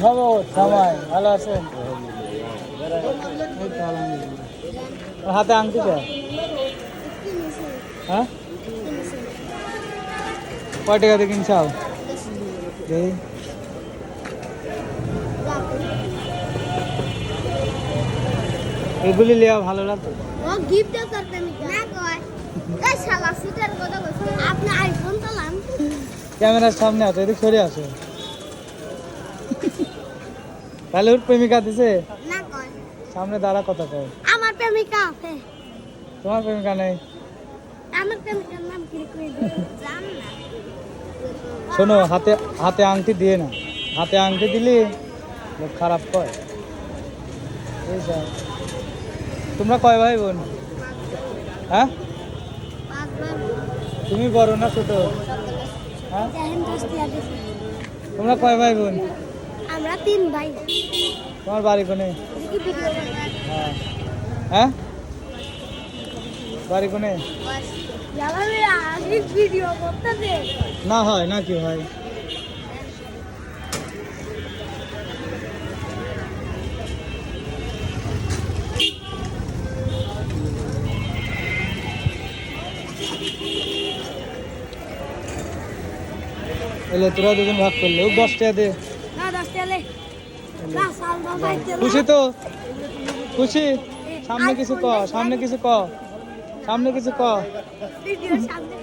খবর জামাই ভালো আছেন? হাতে আংটি দেয়? হ্যাঁ, কয় টাকা দিয়ে কিনছাও? এই এগুলি লিয়া ভালো লাগতো। ও গিফট করতে না কয় এই শালা সিটার কথা কইছ আপনি আইফোন চালান ক্যামেরার সামনে আছে, এদিক সরে আসো। তাহলে ওর প্রেমিকা দিছে? না কয় সামনে দাঁড়া, কথা কয়। আমার প্রেমিকা আছে। তোমার প্রেমিকা নেই? আমার প্রেমিকার নাম কি কই দিই জান না। শোনো, হাতে হাতে আংটি দিয়ে না, হাতে আংটি দিলে লোক খারাপ কয়। এই যা। তোমরা কয় ভাই বোন? হ্যাঁ, পাঁচবার তুমি বড় না ছোট? হ্যাঁ, দেখেন দস্তি আছে। তোমরা কয় ভাই বোন? আমরা তিন ভাই। তোমার বাড়ি কোনে? দেখি ভিডিও হ্যাঁ, হ্যাঁ, বাড়ি কোনে? জালালে আগে ভিডিও করতে দে। না হয় না, কি হয়? এলে তোরা দুজন ভাগ করলে, ও 10 টাকা দে। না দস্তি আলে না সাল দাও ভাই। খুশি তো? খুশি? সামনে কিছু ক, সামনে কিছু ক, সামনে কিছু ক। ভিডিও সামনে